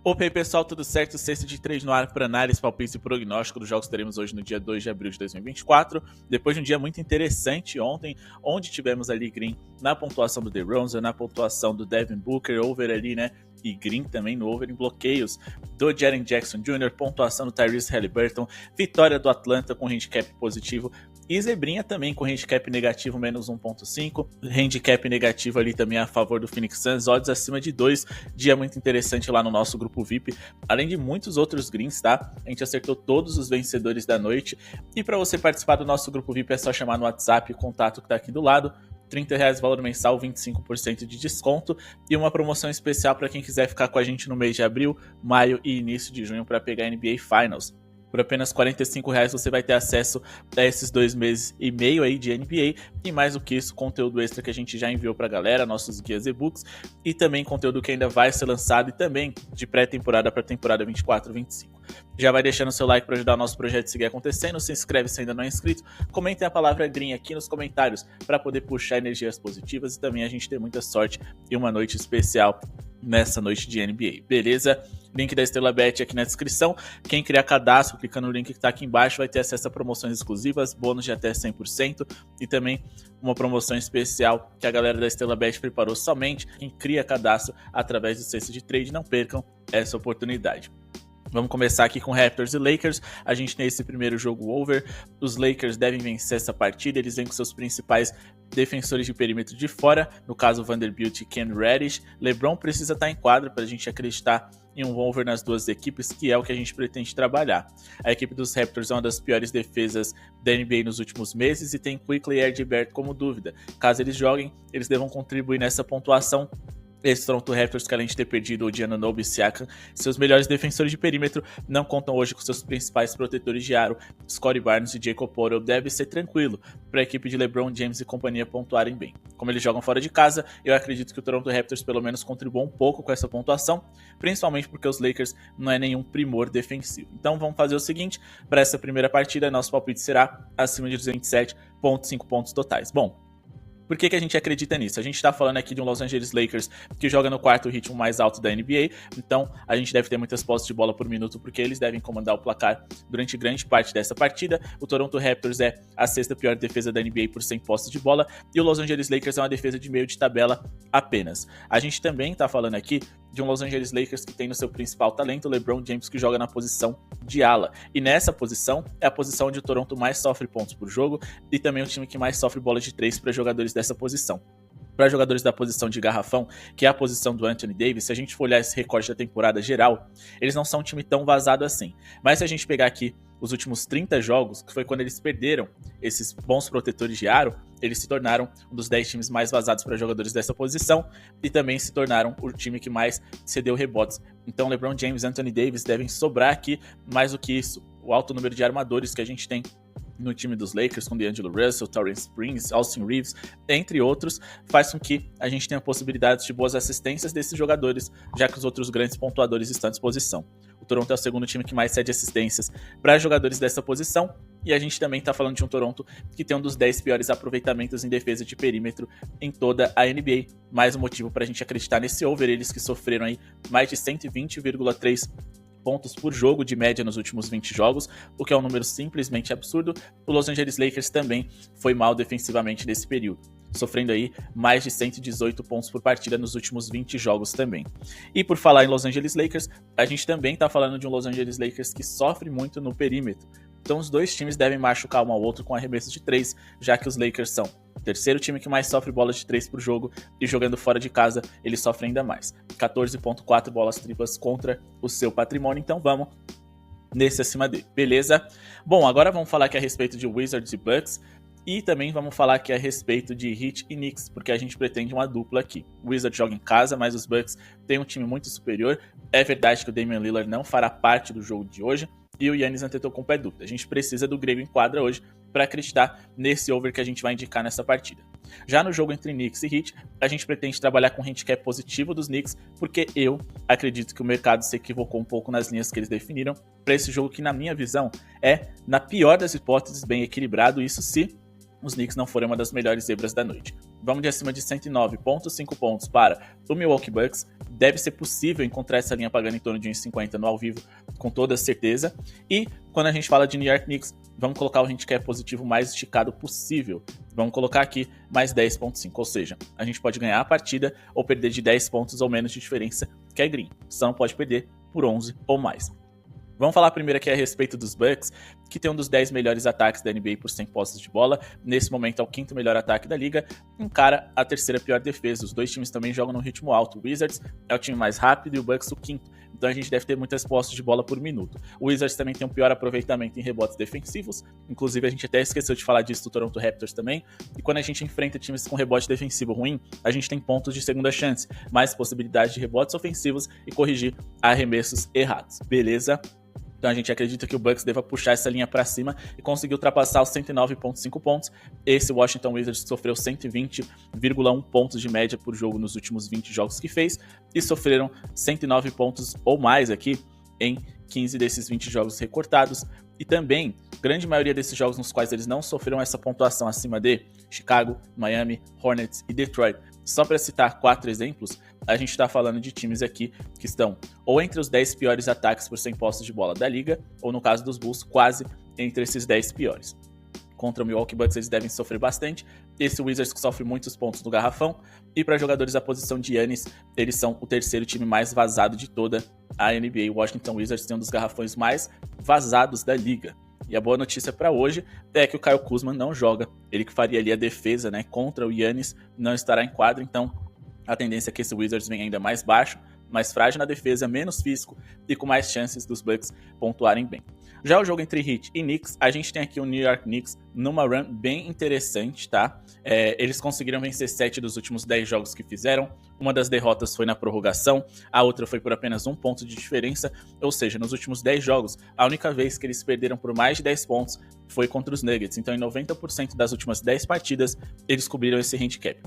Opa aí pessoal, tudo certo? Sexta de 3 no ar para análise, palpite e prognóstico dos jogos que teremos hoje no dia 2 de abril de 2024. Depois de um dia muito interessante ontem, onde tivemos ali green na pontuação do DeRozan, na pontuação do Devin Booker, over ali, né? E green também no over em bloqueios do Jaren Jackson Jr., pontuação do Tyrese Haliburton, vitória do Atlanta com handicap positivo e zebrinha também com handicap negativo menos 1.5, handicap negativo ali também a favor do Phoenix Suns, odds acima de 2, dia muito interessante lá no nosso grupo VIP, além de muitos outros greens, tá? A gente acertou todos os vencedores da noite e para você participar do nosso grupo VIP é só chamar no WhatsApp, o contato que tá aqui do lado, R$30 valor mensal, 25% de desconto e uma promoção especial para quem quiser ficar com a gente no mês de abril, maio e início de junho para pegar NBA Finals. Por apenas R$45 você vai ter acesso a esses 2 meses e meio aí de NBA e mais do que isso, conteúdo extra que a gente já enviou pra galera, nossos guias e-books e também conteúdo que ainda vai ser lançado e também de pré-temporada para temporada 24-25. Já vai deixando seu like para ajudar o nosso projeto a seguir acontecendo, se inscreve se ainda não é inscrito, comentem a palavra green aqui nos comentários para poder puxar energias positivas e também a gente ter muita sorte e uma noite especial nessa noite de NBA, beleza? Link da Estrela Bet aqui na descrição. Quem criar cadastro, clicando no link que está aqui embaixo, vai ter acesso a promoções exclusivas, bônus de até 100% e também uma promoção especial que a galera da Estrela Bet preparou somente quem cria cadastro através do cesto de trade. Não percam essa oportunidade. Vamos começar aqui com Raptors e Lakers. A gente tem esse primeiro jogo over. Os Lakers devem vencer essa partida. Eles vêm com seus principais defensores de perímetro de fora, no caso Vanderbilt e Cam Reddish. LeBron precisa estar em quadra para a gente acreditar em um over nas duas equipes, que é o que a gente pretende trabalhar. A equipe dos Raptors é uma das piores defesas da NBA nos últimos meses e tem Quickley e R.J. Barrett como dúvida. Caso eles joguem, eles devam contribuir nessa pontuação. Esse Toronto Raptors, que além de ter perdido o Giannonobi e Siakam, seus melhores defensores de perímetro, não contam hoje com seus principais protetores de aro, Scottie Barnes e Jacob Poeltl. Deve ser tranquilo para a equipe de LeBron James e companhia pontuarem bem. Como eles jogam fora de casa, eu acredito que o Toronto Raptors pelo menos contribua um pouco com essa pontuação, principalmente porque os Lakers não é nenhum primor defensivo. Então vamos fazer o seguinte, para essa primeira partida, nosso palpite será acima de 227,5 pontos totais. Bom, por que a gente acredita nisso? A gente está falando aqui de um Los Angeles Lakers que joga no quarto ritmo mais alto da NBA, então a gente deve ter muitas posses de bola por minuto porque eles devem comandar o placar durante grande parte dessa partida. O Toronto Raptors é a sexta pior defesa da NBA por 100 posses de bola e o Los Angeles Lakers é uma defesa de meio de tabela apenas. A gente também está falando aqui de um Los Angeles Lakers que tem no seu principal talento o LeBron James, que joga na posição de ala. E nessa posição é a posição onde o Toronto mais sofre pontos por jogo e também o time que mais sofre bola de 3 para jogadores dessa posição. Para jogadores da posição de garrafão, que é a posição do Anthony Davis, se a gente for olhar esse recorte da temporada geral, eles não são um time tão vazado assim. Mas se a gente pegar aqui os últimos 30 jogos, que foi quando eles perderam esses bons protetores de aro, eles se tornaram um dos 10 times mais vazados para jogadores dessa posição e também se tornaram o time que mais cedeu rebotes. Então LeBron James e Anthony Davis devem sobrar aqui. Mais do que isso, o alto número de armadores que a gente tem no time dos Lakers, com D'Angelo Russell, Taurean Prince, Austin Reeves, entre outros, faz com que a gente tenha possibilidades de boas assistências desses jogadores, já que os outros grandes pontuadores estão à disposição. O Toronto é o segundo time que mais cede assistências para jogadores dessa posição, e a gente também está falando de um Toronto que tem um dos 10 piores aproveitamentos em defesa de perímetro em toda a NBA. Mais um motivo para a gente acreditar nesse over, eles que sofreram aí mais de 120,3 pontos por jogo de média nos últimos 20 jogos, o que é um número simplesmente absurdo. O Los Angeles Lakers também foi mal defensivamente nesse período, sofrendo aí mais de 118 pontos por partida nos últimos 20 jogos também. E por falar em Los Angeles Lakers, a gente também está falando de um Los Angeles Lakers que sofre muito no perímetro. Então os dois times devem machucar um ao outro com arremessos de 3, já que os Lakers são o terceiro time que mais sofre bolas de 3 por jogo e jogando fora de casa ele sofre ainda mais. 14,4 bolas triplas contra o seu patrimônio, então vamos nesse acima dele, beleza? Bom, agora vamos falar aqui a respeito de Wizards e Bucks e também vamos falar aqui a respeito de Heat e Knicks, porque a gente pretende uma dupla aqui. O Wizards joga em casa, mas os Bucks têm um time muito superior. É verdade que o Damian Lillard não fará parte do jogo de hoje e o Giannis Antetokounmpo é dúvida. A gente precisa do grego em quadra hoje para acreditar nesse over que a gente vai indicar nessa partida. Já no jogo entre Knicks e Heat, a gente pretende trabalhar com handicap positivo dos Knicks, porque eu acredito que o mercado se equivocou um pouco nas linhas que eles definiram para esse jogo que, na minha visão, é, na pior das hipóteses, bem equilibrado, isso se os Knicks não foram uma das melhores zebras da noite. Vamos de acima de 109,5 pontos para o Milwaukee Bucks. Deve ser possível encontrar essa linha pagando em torno de 1,50 no ao vivo, com toda certeza. E quando a gente fala de New York Knicks, vamos colocar o handicap positivo mais esticado possível. Vamos colocar aqui mais 10,5, ou seja, a gente pode ganhar a partida ou perder de 10 pontos ou menos de diferença, que é green. Só não pode perder por 11 ou mais. Vamos falar primeiro aqui a respeito dos Bucks, que tem um dos 10 melhores ataques da NBA por 100 posses de bola. Nesse momento é o 5º melhor ataque da liga, encara a 3ª pior defesa. Os dois times também jogam no ritmo alto. O Wizards é o time mais rápido e o Bucks o 5º. Então a gente deve ter muitas posses de bola por minuto. O Wizards também tem um pior aproveitamento em rebotes defensivos. Inclusive a gente até esqueceu de falar disso do Toronto Raptors também. E quando a gente enfrenta times com rebote defensivo ruim, a gente tem pontos de segunda chance, mais possibilidade de rebotes ofensivos e corrigir arremessos errados. Beleza? Então a gente acredita que o Bucks deva puxar essa linha para cima e conseguir ultrapassar os 109,5 pontos. Esse Washington Wizards sofreu 120,1 pontos de média por jogo nos últimos 20 jogos que fez e sofreram 109 pontos ou mais aqui em 15 desses 20 jogos recortados. E também, grande maioria desses jogos nos quais eles não sofreram essa pontuação acima de Chicago, Miami, Hornets e Detroit. Só para citar 4 exemplos, a gente está falando de times aqui que estão ou entre os 10 piores ataques por 100 posses de bola da liga, ou no caso dos Bulls, quase entre esses 10 piores. Contra o Milwaukee Bucks eles devem sofrer bastante. Esse Wizards que sofre muitos pontos no garrafão. E para jogadores da posição de Giannis, eles são o 3º time mais vazado de toda a NBA. O Washington Wizards tem um dos garrafões mais vazados da liga. E a boa notícia para hoje é que o Kyle Kuzma não joga. Ele que faria ali a defesa, né, contra o Giannis, não estará em quadra. Então a tendência é que esse Wizards venha ainda mais baixo, mais frágil na defesa, menos físico e com mais chances dos Bucks pontuarem bem. Já o jogo entre Heat e Knicks, a gente tem aqui o New York Knicks numa run bem interessante, tá? Eles conseguiram vencer 7 dos últimos 10 jogos que fizeram. Uma das derrotas foi na prorrogação, a outra foi por apenas 1 ponto de diferença. Ou seja, nos últimos 10 jogos, a única vez que eles perderam por mais de 10 pontos foi contra os Nuggets. Então, em 90% das últimas 10 partidas, eles cobriram esse handicap.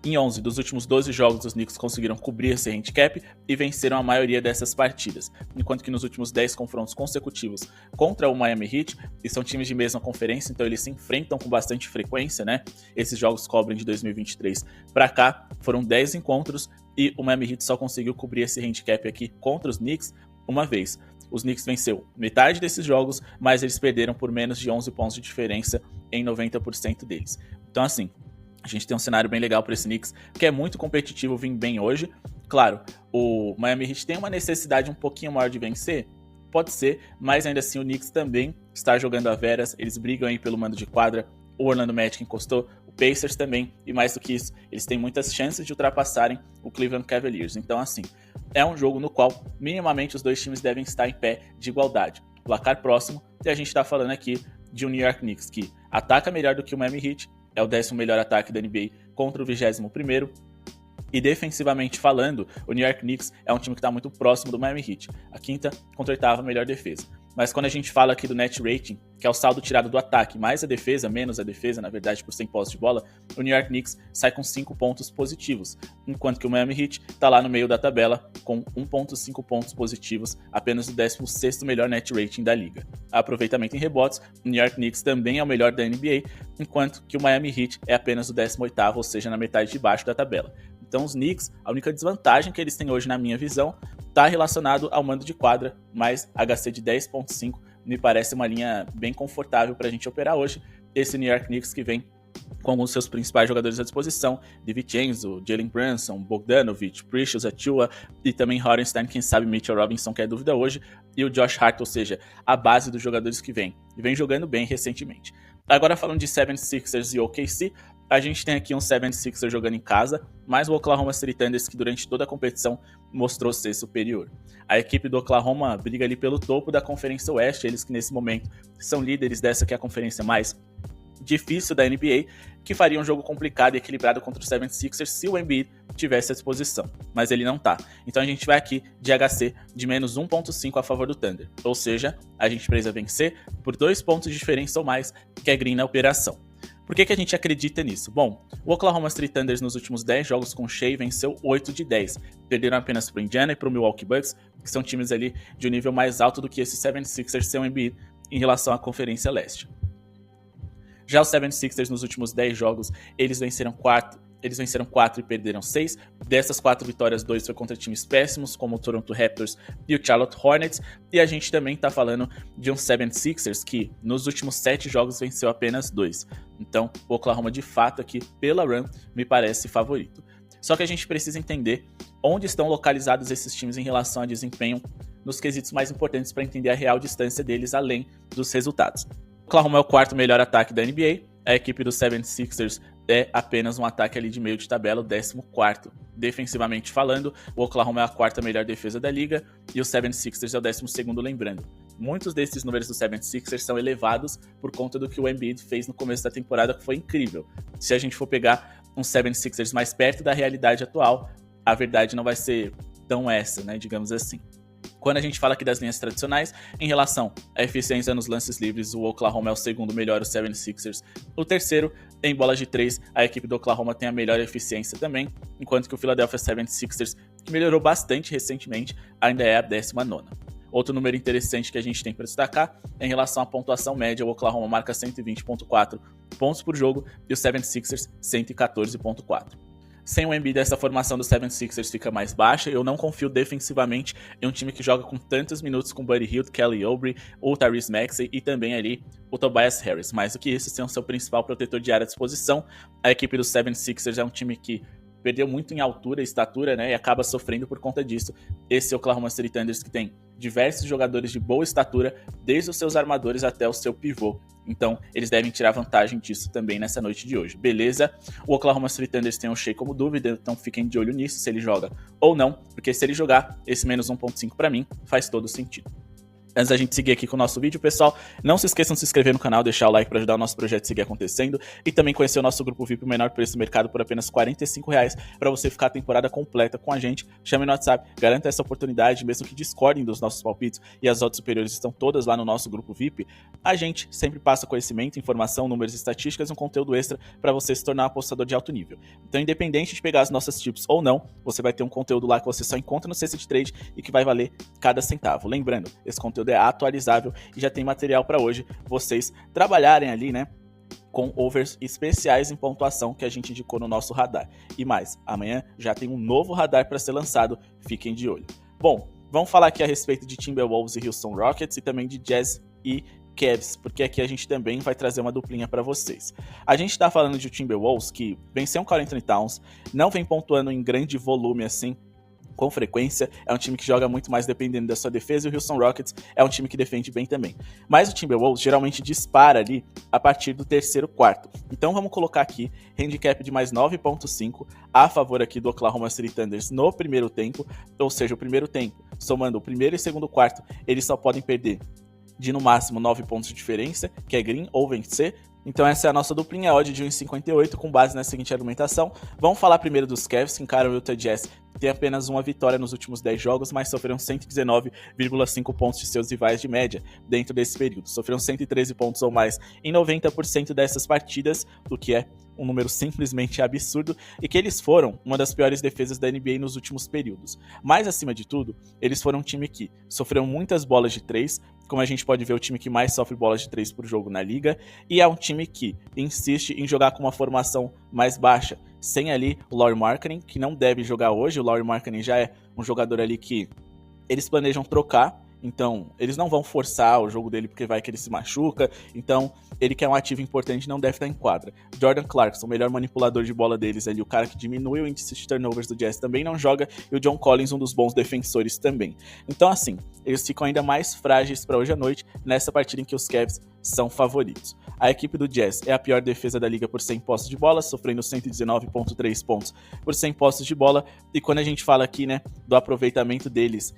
Em 11 dos últimos 12 jogos, os Knicks conseguiram cobrir esse handicap e venceram a maioria dessas partidas. Enquanto que nos últimos 10 confrontos consecutivos contra o Miami Heat, e são times de mesma conferência, então eles se enfrentam com bastante frequência, né? Esses jogos cobrem de 2023 para cá, foram 10 encontros e o Miami Heat só conseguiu cobrir esse handicap aqui contra os Knicks uma vez. Os Knicks venceu metade desses jogos, mas eles perderam por menos de 11 pontos de diferença em 90% deles. Então assim, a gente tem um cenário bem legal para esse Knicks, que é muito competitivo, vem bem hoje. Claro, o Miami Heat tem uma necessidade um pouquinho maior de vencer, pode ser, mas ainda assim o Knicks também está jogando a veras, eles brigam aí pelo mando de quadra, o Orlando Magic encostou, o Pacers também, e mais do que isso, eles têm muitas chances de ultrapassarem o Cleveland Cavaliers. Então assim, é um jogo no qual minimamente os dois times devem estar em pé de igualdade. Placar próximo, e a gente está falando aqui de um New York Knicks que ataca melhor do que o Miami Heat, é o 10º melhor ataque da NBA contra o 21º. E defensivamente falando, o New York Knicks é um time que está muito próximo do Miami Heat. A 5ª contra a 8ª melhor defesa. Mas quando a gente fala aqui do net rating, que é o saldo tirado do ataque, mais a defesa, menos a defesa, na verdade, por 100 posses de bola, o New York Knicks sai com 5 pontos positivos, enquanto que o Miami Heat está lá no meio da tabela com 1,5 pontos positivos, apenas o 16º melhor net rating da liga. Aproveitamento em rebotes, o New York Knicks também é o melhor da NBA, enquanto que o Miami Heat é apenas o 18º, ou seja, na metade de baixo da tabela. Então os Knicks, a única desvantagem que eles têm hoje, na minha visão, está relacionado ao mando de quadra, mas HC de 10,5 me parece uma linha bem confortável para a gente operar hoje. Esse New York Knicks que vem com alguns dos seus principais jogadores à disposição, DiVincenzo, Jalen Brunson, Bogdanovic, Precious Achiuwa e também Hartenstein, quem sabe Mitchell Robinson, que é dúvida hoje, e o Josh Hart, ou seja, a base dos jogadores que vem, e vem jogando bem recentemente. Agora falando de 76ers e OKC, a gente tem aqui um 76ers jogando em casa, mas o Oklahoma City Thunder que durante toda a competição mostrou ser superior. A equipe do Oklahoma briga ali pelo topo da Conferência Oeste, eles que nesse momento são líderes dessa que é a conferência mais difícil da NBA, que faria um jogo complicado e equilibrado contra o 76ers se o Embiid tivesse à disposição, mas ele não tá. Então a gente vai aqui de HC de menos 1,5 a favor do Thunder, ou seja, a gente precisa vencer por 2 pontos de diferença ou mais, que é green na operação. Por que a gente acredita nisso? Bom, o Oklahoma City Thunder nos últimos 10 jogos com Shea venceu 8 de 10. Perderam apenas para o Indiana e para o Milwaukee Bucks, que são times ali de um nível mais alto do que esse 76ers sem o Embiid em relação à Conferência Leste. Já os 76ers nos últimos 10 jogos, eles venceram 4 e perderam 6. Dessas 4 vitórias, 2 foi contra times péssimos, como o Toronto Raptors e o Charlotte Hornets. E a gente também tá falando de um 76ers que nos últimos 7 jogos venceu apenas 2. Então, o Oklahoma de fato aqui, pela run, me parece favorito. Só que a gente precisa entender onde estão localizados esses times em relação a desempenho nos quesitos mais importantes para entender a real distância deles além dos resultados. O Oklahoma é o 4º melhor ataque da NBA, a equipe dos 76ers é apenas um ataque ali de meio de tabela, o 14º. Defensivamente falando, o Oklahoma é a 4ª melhor defesa da liga e o 76ers é o 12º, lembrando. Muitos desses números do 76ers são elevados por conta do que o Embiid fez no começo da temporada, que foi incrível. Se a gente for pegar um 76ers mais perto da realidade atual, a verdade não vai ser tão essa, né, digamos assim. Quando a gente fala aqui das linhas tradicionais, em relação à eficiência nos lances livres, o Oklahoma é o 2º melhor, o 76ers o 3º. Em bolas de 3, a equipe do Oklahoma tem a melhor eficiência também, enquanto que o Philadelphia 76ers, que melhorou bastante recentemente, ainda é a 19ª. Outro número interessante que a gente tem para destacar é em relação à pontuação média, o Oklahoma marca 120,4 pontos por jogo e o 76ers 114,4. Sem o Embiid, essa formação do 76ers fica mais baixa. Eu não confio defensivamente em um time que joga com tantos minutos com Buddy Hield, Kelly Oubre, o Tyrese Maxey e também ali o Tobias Harris. Mais do que isso, sem o seu principal protetor de área à disposição, a equipe do 76ers é um time que perdeu muito em altura e estatura, né, e acaba sofrendo por conta disso. Esse Oklahoma City Thunders que tem diversos jogadores de boa estatura, desde os seus armadores até o seu pivô. Então, eles devem tirar vantagem disso também nessa noite de hoje, beleza? O Oklahoma City Thunders tem o Shai como dúvida, então fiquem de olho nisso, se ele joga ou não, porque se ele jogar, esse menos 1.5 para mim faz todo sentido. Antes da gente seguir aqui com o nosso vídeo, pessoal, não se esqueçam de se inscrever no canal, deixar o like para ajudar o nosso projeto a seguir acontecendo e também conhecer o nosso grupo VIP, o menor preço do mercado, por apenas R$45 para você ficar a temporada completa com a gente. Chame no WhatsApp, garanta essa oportunidade, mesmo que discordem dos nossos palpites e as odds superiores estão todas lá no nosso grupo VIP. A gente sempre passa conhecimento, informação, números, estatísticas e um conteúdo extra para você se tornar um apostador de alto nível. Então, independente de pegar as nossas tips ou não, você vai ter um conteúdo lá que você só encontra no Cesta de Trade e que vai valer cada centavo. Lembrando, esse conteúdo é atualizável e já tem material para hoje vocês trabalharem ali, né, com overs especiais em pontuação que a gente indicou no nosso radar. E mais, amanhã já tem um novo radar para ser lançado, fiquem de olho. Bom, vamos falar aqui a respeito de Timberwolves e Houston Rockets e também de Jazz e Cavs, porque aqui a gente também vai trazer uma duplinha para vocês. A gente tá falando de Timberwolves que venceu o Karl Anthony Towns, não vem pontuando em grande volume assim, com frequência, é um time que joga muito mais dependendo da sua defesa, e o Houston Rockets é um time que defende bem também. Mas o Timberwolves geralmente dispara ali a partir do 3º quarto. Então vamos colocar aqui handicap de mais 9.5 a favor aqui do Oklahoma City Thunders no primeiro tempo, ou seja, o primeiro tempo, somando o primeiro e segundo quarto, eles só podem perder de no máximo 9 pontos de diferença, que é green ou vencer. Então essa é a nossa duplinha, odd de 1,58 com base na seguinte argumentação. Vamos falar primeiro dos Cavs, que encaram o Utah Jazz, tem apenas uma vitória nos últimos 10 jogos, mas sofreram 119,5 pontos de seus rivais de média dentro desse período. Sofreram 113 pontos ou mais em 90% dessas partidas, o que é um número simplesmente absurdo, e que eles foram uma das piores defesas da NBA nos últimos períodos. Mas, acima de tudo, eles foram um time que sofreu muitas bolas de 3, como a gente pode ver, o time que mais sofre bolas de 3 por jogo na liga, e é um time que insiste em jogar com uma formação mais baixa, sem ali o Lauri Markkanen, que não deve jogar hoje. O Lauri Markkanen já é um jogador ali que eles planejam trocar, então eles não vão forçar o jogo dele porque vai que ele se machuca, então ele que é um ativo importante não deve estar em quadra. Jordan Clarkson, o melhor manipulador de bola deles ali, o cara que diminui o índice de turnovers do Jazz, também não joga, e o John Collins, um dos bons defensores também. Então assim, eles ficam ainda mais frágeis para hoje à noite, nessa partida em que os Cavs são favoritos. A equipe do Jazz é a pior defesa da liga por 100 posses de bola, sofrendo 119,3 pontos por 100 posses de bola, e quando a gente fala aqui, né, do aproveitamento deles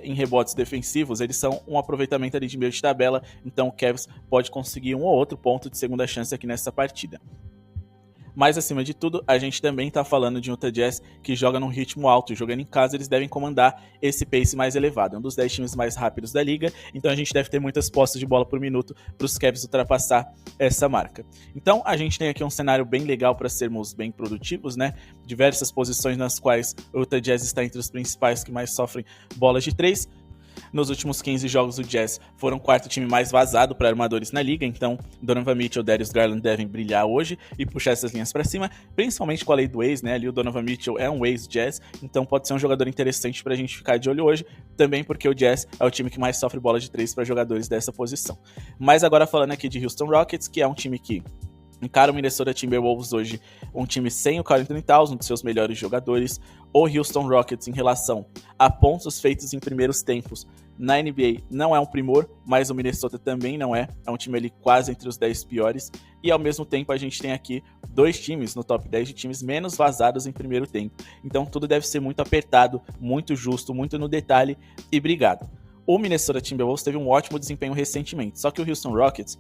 em rebotes defensivos, eles são um aproveitamento ali de meio de tabela, então o Cavs pode conseguir um ou outro ponto de segunda chance aqui nessa partida. Mas, acima de tudo, a gente também está falando de um Utah Jazz que joga num ritmo alto. Jogando em casa, eles devem comandar esse pace mais elevado. É um dos 10 times mais rápidos da liga, então a gente deve ter muitas posses de bola por minuto para os Cavs ultrapassar essa marca. Então, a gente tem aqui um cenário bem legal para sermos bem produtivos, né? Diversas posições nas quais o Utah Jazz está entre os principais que mais sofrem bolas de 3. Nos últimos 15 jogos, o Jazz foram o quarto time mais vazado para armadores na liga, então Donovan Mitchell e Darius Garland devem brilhar hoje e puxar essas linhas para cima, principalmente com a lei do ex, né? Ali o Donovan Mitchell é um ex-Jazz, então pode ser um jogador interessante pra gente ficar de olho hoje, também porque o Jazz é o time que mais sofre bola de 3 para jogadores dessa posição. Mas agora falando aqui de Houston Rockets, que é um time que encara o Minnesota Timberwolves hoje, um time sem o Karl Anthony Towns, um dos seus melhores jogadores. O Houston Rockets, em relação a pontos feitos em primeiros tempos na NBA, não é um primor, mas o Minnesota também não é. É um time ali quase entre os 10 piores. E ao mesmo tempo a gente tem aqui 2 times no top 10 de times menos vazados em primeiro tempo. Então tudo deve ser muito apertado, muito justo, muito no detalhe e brigado. O Minnesota Timberwolves teve um ótimo desempenho recentemente, só que o Houston Rockets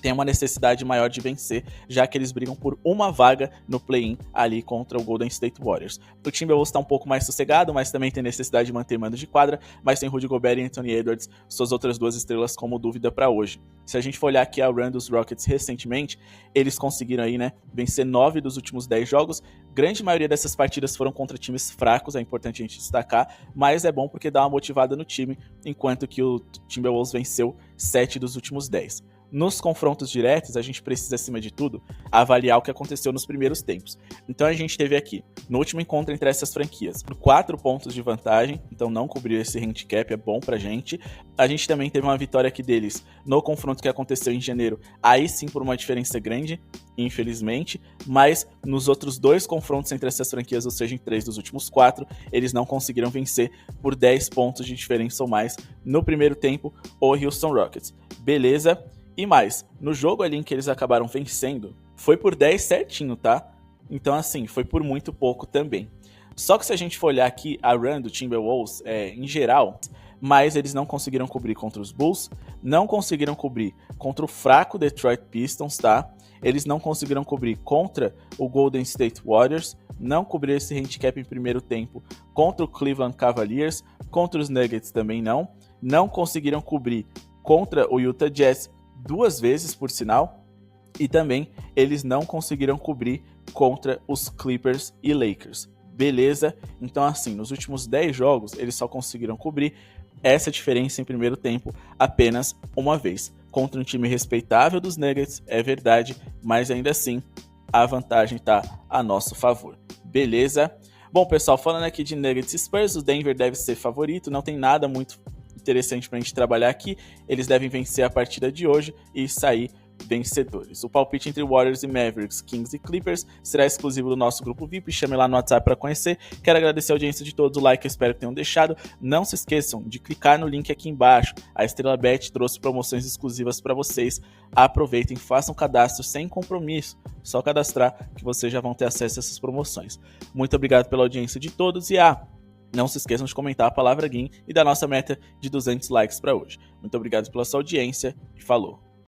tem uma necessidade maior de vencer, já que eles brigam por uma vaga no play-in ali contra o Golden State Warriors. O Timberwolves está um pouco mais sossegado, mas também tem necessidade de manter mando de quadra, mas tem Rudy Gobert e Anthony Edwards, suas outras 2 estrelas, como dúvida para hoje. Se a gente for olhar aqui a run dos Rockets recentemente, eles conseguiram aí, né, vencer 9 dos últimos 10 jogos. Grande maioria dessas partidas foram contra times fracos, é importante a gente destacar, mas é bom porque dá uma motivada no time, enquanto que o Timberwolves venceu 7 dos últimos 10. Nos confrontos diretos, a gente precisa, acima de tudo, avaliar o que aconteceu nos primeiros tempos. Então a gente teve aqui, no último encontro entre essas franquias, 4 pontos de vantagem, então não cobriu esse handicap, é bom pra gente. A gente também teve uma vitória aqui deles no confronto que aconteceu em janeiro, aí sim por uma diferença grande, infelizmente, mas nos outros 2 confrontos entre essas franquias, ou seja, em 3 dos últimos 4, eles não conseguiram vencer por 10 pontos de diferença ou mais no primeiro tempo, o Houston Rockets. Beleza? E mais, no jogo ali em que eles acabaram vencendo, foi por 10 certinho, tá? Então assim, foi por muito pouco também. Só que se a gente for olhar aqui a run do Timberwolves em geral, mas eles não conseguiram cobrir contra os Bulls, não conseguiram cobrir contra o fraco Detroit Pistons, tá? Eles não conseguiram cobrir contra o Golden State Warriors, não cobriram esse handicap em primeiro tempo contra o Cleveland Cavaliers, contra os Nuggets também não conseguiram cobrir contra o Utah Jazz 2 vezes, por sinal, e também eles não conseguiram cobrir contra os Clippers e Lakers. Beleza? Então assim, nos últimos 10 jogos, eles só conseguiram cobrir essa diferença em primeiro tempo apenas uma vez. Contra um time respeitável dos Nuggets, é verdade, mas ainda assim, a vantagem está a nosso favor. Beleza? Bom, pessoal, falando aqui de Nuggets e Spurs, o Denver deve ser favorito, não tem nada muito interessante pra gente trabalhar aqui. Eles devem vencer a partida de hoje e sair vencedores. O palpite entre Warriors e Mavericks, Kings e Clippers será exclusivo do nosso grupo VIP. Chame lá no WhatsApp para conhecer. Quero agradecer a audiência de todos, o like, eu espero que tenham deixado. Não se esqueçam de clicar no link aqui embaixo. A Estrela Bet trouxe promoções exclusivas para vocês. Aproveitem, façam cadastro sem compromisso. Só cadastrar que vocês já vão ter acesso a essas promoções. Muito obrigado pela audiência de todos e não se esqueçam de comentar a palavra GUIM e da nossa meta de 200 likes para hoje. Muito obrigado pela sua audiência e falou!